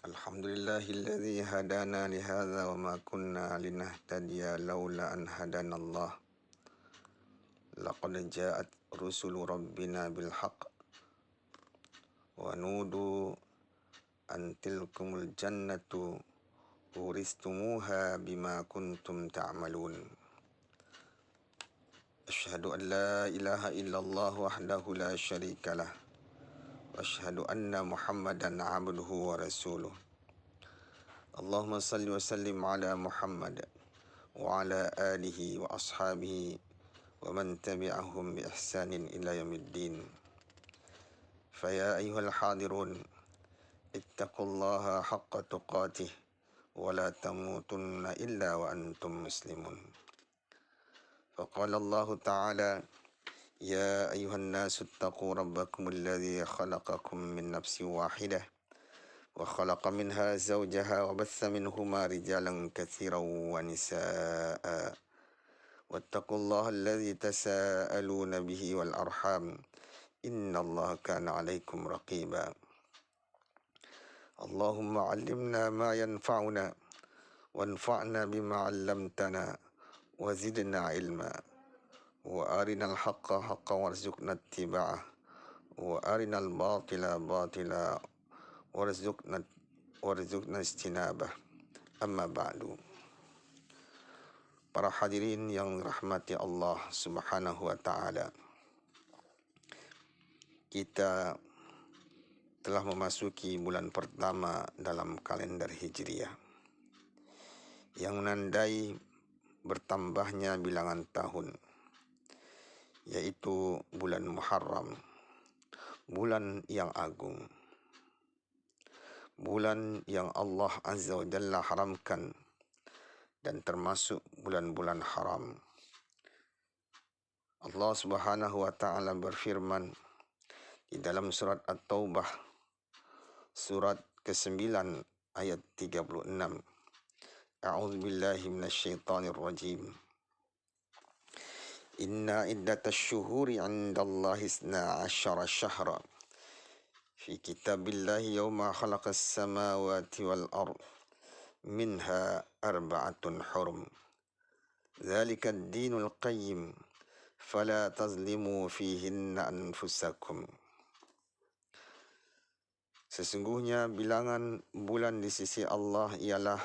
Alhamdulillahilladzi hadana lihadza wa ma kunna linahtadiya laula an hadanallah. Laqad ja'at rusulu rabbina bil haqq wa nudu an tilkumul jannatu uristumuha bima kuntum ta'malun. Asyhadu an la ilaha illallah wahdahu la syarikalah wa asyhadu anna Muhammadan abduhu wa rasuluh. Allahumma salli wa sallim ala Muhammad wa ala alihi wa ashabihi wa man tabi'ahum bi ihsanin ila yaumiddin. Faya ayyuhal hadirun ittaqullaha haqqa tuqatih wa la tamutunna illa wa antum muslimun. Faqala Allah ta'ala ya ayyuhan nasu ittaqu rabbakum alladhi khalaqakum min nafsin wahidah wa khalaqa minha zawjaha wa batha minhuma rijalan katsiran wa nisaa'a wattaqullaha alladhi tasaaluna bihi wal arham innallaha kana 'alaikum raqiba. Allahumma 'allimna ma yanfa'una wanfa'na bima 'allamtana wa zidna 'ilma wa arinal haqqa haqqan warzuqna ittiba'ah wa arinal batila batila warzuqna istinabah. Amma ba'du. Para hadirin yang dirahmati Allah Subhanahu wa ta'ala, kita telah memasuki bulan pertama dalam kalender Hijriah yang menandai bertambahnya bilangan tahun, yaitu bulan Muharram, bulan yang agung, bulan yang Allah Azza wa Jalla haramkan dan termasuk bulan-bulan haram. Allah Subhanahu wa ta'ala berfirman di dalam surat At-Taubah surat ke-9 ayat 36. A'udzu billahi minasyaitonir rajim. Inna iddatash syuhuri 'indallahi 12 syahra fi kitabillahi yawma khalaqas samawati wal ard minha arba'atun hurum. Dzalika ad-dinul qayyim fala tazlimu fihinna anfusakum. Sesungguhnya bilangan bulan di sisi Allah ialah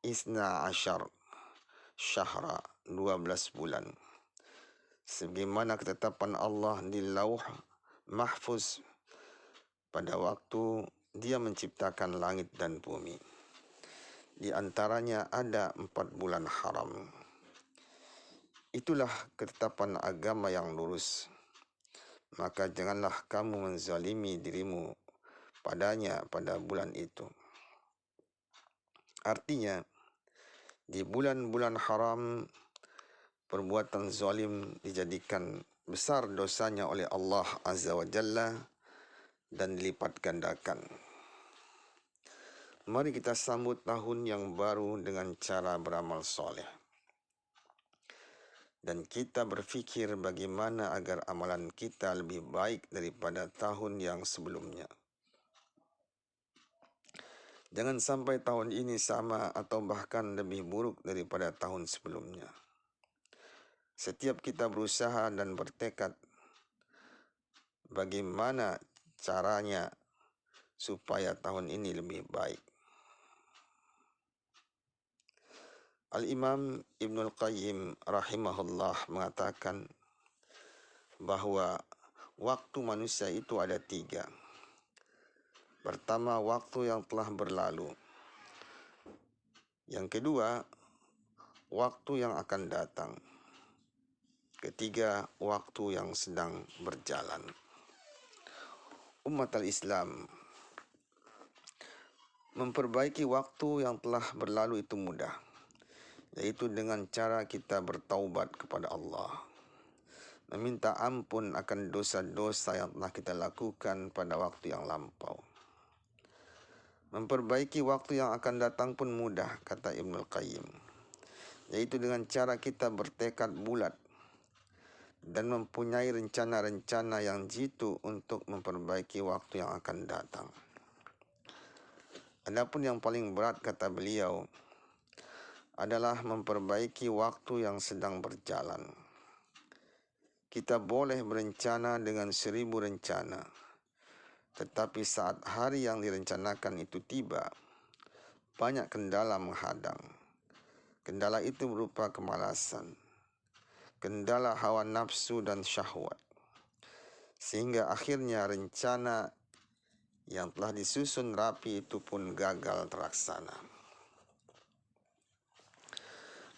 12 syahra, 12 bulan. Sebagaimana ketetapan Allah di Lauh Mahfuz pada waktu Dia menciptakan langit dan bumi. Di antaranya ada 4 bulan haram. Itulah ketetapan agama yang lurus. Maka janganlah kamu menzalimi dirimu padanya pada bulan itu. Artinya, di bulan-bulan haram, perbuatan zalim dijadikan besar dosanya oleh Allah Azza wa Jalla dan dilipat gandakan. Mari kita sambut tahun yang baru dengan cara beramal soleh. Dan kita berfikir bagaimana agar amalan kita lebih baik daripada tahun yang sebelumnya. Jangan sampai tahun ini sama atau bahkan lebih buruk daripada tahun sebelumnya. Setiap kita berusaha dan bertekad bagaimana caranya supaya tahun ini lebih baik. Al-Imam Ibnul Qayyim rahimahullah mengatakan bahwa waktu manusia itu ada 3. Pertama, waktu yang telah berlalu. Yang kedua, waktu yang akan datang. Ketiga, waktu yang sedang berjalan. Umat al-Islam, memperbaiki waktu yang telah berlalu itu mudah, yaitu dengan cara kita bertaubat kepada Allah, meminta ampun akan dosa-dosa yang telah kita lakukan pada waktu yang lampau. Memperbaiki waktu yang akan datang pun mudah, kata Ibnul Qayyim, yaitu dengan cara kita bertekad bulat dan mempunyai rencana-rencana yang jitu untuk memperbaiki waktu yang akan datang. Adapun yang paling berat, kata beliau, adalah memperbaiki waktu yang sedang berjalan. Kita boleh berencana dengan 1000 rencana, tetapi saat hari yang direncanakan itu tiba, banyak kendala menghadang. Kendala itu berupa kemalasan, kendala hawa nafsu dan syahwat, sehingga akhirnya rencana yang telah disusun rapi itu pun gagal terlaksana.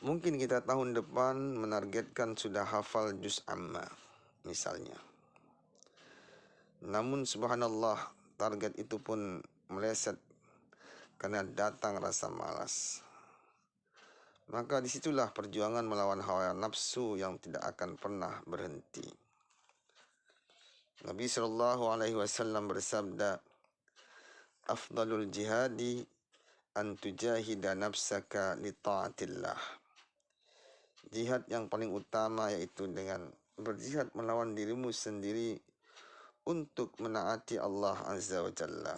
Mungkin kita tahun depan menargetkan sudah hafal juz amma misalnya. Namun subhanallah, target itu pun meleset karena datang rasa malas. Maka disitulah perjuangan melawan hawa nafsu yang tidak akan pernah berhenti. Nabi SAW bersabda, "Afdalul jihadi an tujahida nafsaka li ta'atillah." Jihad yang paling utama yaitu dengan berjihad melawan dirimu sendiri untuk menaati Allah Azza wa Jalla.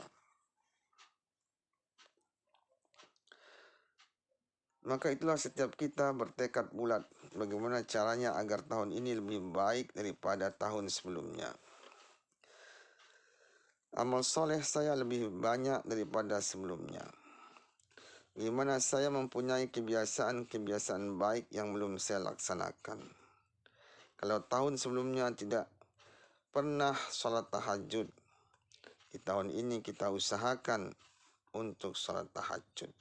Maka itulah setiap kita bertekad bulat bagaimana caranya agar tahun ini lebih baik daripada tahun sebelumnya. Amal soleh saya lebih banyak daripada sebelumnya. Bagaimana saya mempunyai kebiasaan-kebiasaan baik yang belum saya laksanakan. Kalau tahun sebelumnya tidak pernah salat tahajud, di tahun ini kita usahakan untuk salat tahajud.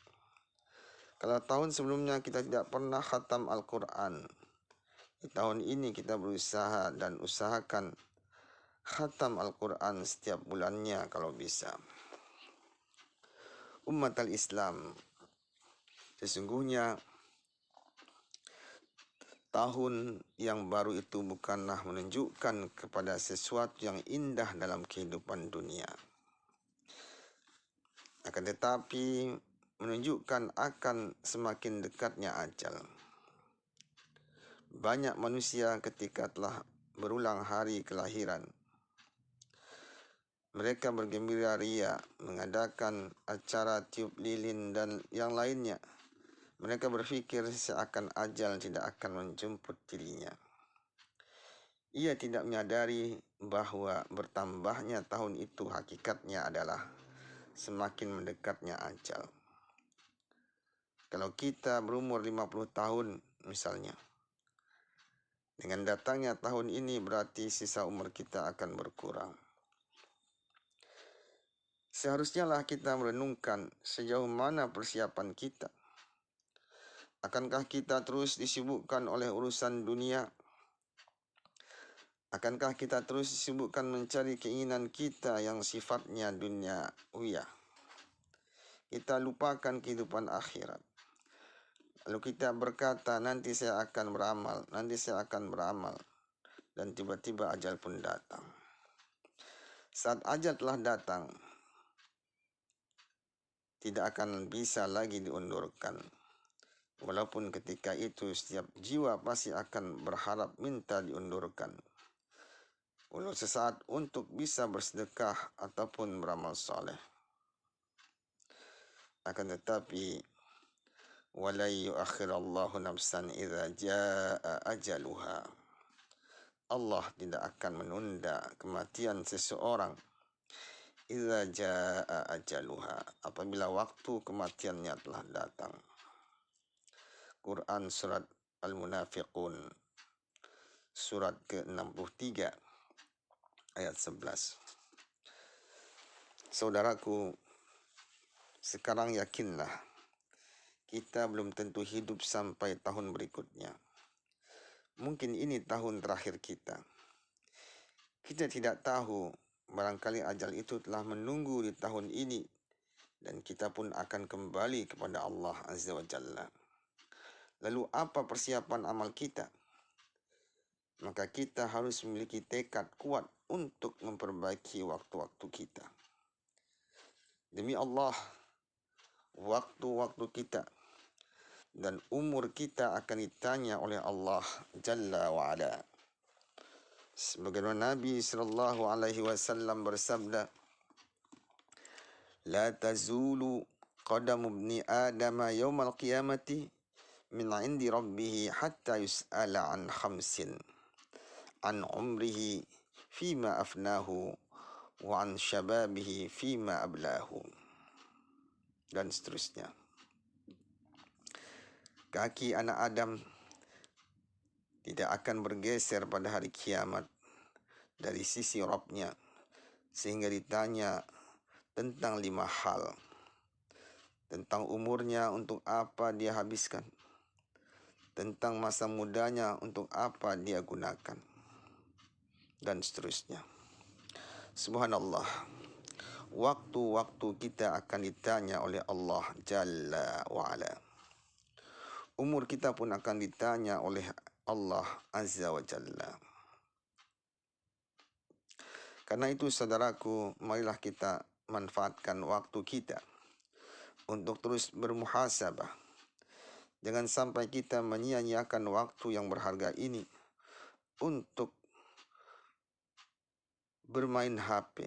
Kalau tahun sebelumnya kita tidak pernah khatam Al-Quran, di tahun ini kita berusaha dan usahakan khatam Al-Quran setiap bulannya kalau bisa. Umat al-Islam, sesungguhnya tahun yang baru itu bukanlah menunjukkan kepada sesuatu yang indah dalam kehidupan dunia, akan tetapi menunjukkan akan semakin dekatnya ajal. Banyak manusia ketika telah berulang hari kelahiran, mereka bergembira ria, mengadakan acara tiup lilin dan yang lainnya. Mereka berfikir seakan ajal tidak akan menjemput dirinya. Ia tidak menyadari bahwa bertambahnya tahun itu hakikatnya adalah semakin mendekatnya ajal. Kalau kita berumur 50 tahun misalnya, dengan datangnya tahun ini berarti sisa umur kita akan berkurang. Seharusnya lah kita merenungkan sejauh mana persiapan kita. Akankah kita terus disibukkan oleh urusan dunia? Akankah kita terus disibukkan mencari keinginan kita yang sifatnya duniawiyah? Kita lupakan kehidupan akhirat. Lalu kita berkata, nanti saya akan beramal, nanti saya akan beramal. Dan tiba-tiba ajal pun datang. Saat ajal telah datang, tidak akan bisa lagi diundurkan. Walaupun ketika itu setiap jiwa pasti akan berharap minta diundurkan. Walau sesaat untuk bisa bersedekah ataupun beramal soleh. Akan tetapi, وَلَا يُؤَخِّرَ اللَّهُ نَفْسًا إِذَا جَاءَ أَجَلُهَا. Allah tidak akan menunda kematian seseorang إِذَا جَاءَ أَجَلُهَا, apabila waktu kematiannya telah datang. Quran surat Al-Munafiqun, surat ke-63, ayat 11. Saudaraku, sekarang yakinlah, kita belum tentu hidup sampai tahun berikutnya. Mungkin ini tahun terakhir kita. Kita tidak tahu, barangkali ajal itu telah menunggu di tahun ini dan kita pun akan kembali kepada Allah Azza wa Jalla. Lalu apa persiapan amal kita? Maka kita harus memiliki tekad kuat untuk memperbaiki waktu-waktu kita. Demi Allah, waktu-waktu kita dan umur kita akan ditanya oleh Allah Jalla wa Ala. Sebagaimana Nabi SAW bersabda, "La tazulu qadamu ibni adama yawmal qiyamati min indi rabbihi hatta yus'ala an khamsin, an umrihi fima afnahu wa an syababihi fima ablahu, dan seterusnya. Kaki anak Adam tidak akan bergeser pada hari kiamat dari sisi Rabbnya, sehingga ditanya tentang 5 hal. Tentang umurnya, untuk apa dia habiskan. Tentang masa mudanya, untuk apa dia gunakan. Dan seterusnya. Subhanallah. Waktu-waktu kita akan ditanya oleh Allah Jalla wa'ala. Umur kita pun akan ditanya oleh Allah Azza wa Jalla. Karena itu saudaraku, marilah kita manfaatkan waktu kita untuk terus bermuhasabah. Jangan sampai kita menyia-nyiakan waktu yang berharga ini untuk bermain HP,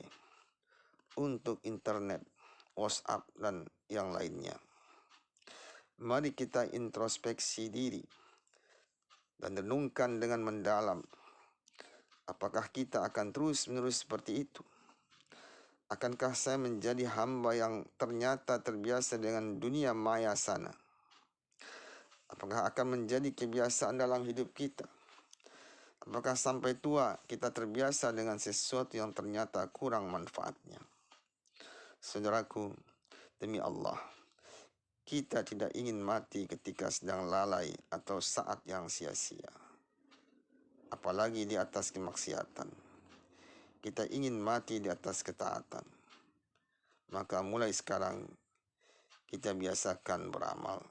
untuk internet, WhatsApp, dan yang lainnya. Mari kita introspeksi diri dan renungkan dengan mendalam. Apakah kita akan terus-menerus seperti itu? Akankah saya menjadi hamba yang ternyata terbiasa dengan dunia maya sana? Apakah akan menjadi kebiasaan dalam hidup kita? Apakah sampai tua kita terbiasa dengan sesuatu yang ternyata kurang manfaatnya? Saudaraku, demi Allah, kita tidak ingin mati ketika sedang lalai atau saat yang sia-sia, apalagi di atas kemaksiatan. Kita ingin mati di atas ketaatan. Maka mulai sekarang kita biasakan beramal.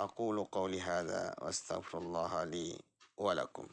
Aqulu qawli hadza wa astaghfirullah li wa lakum.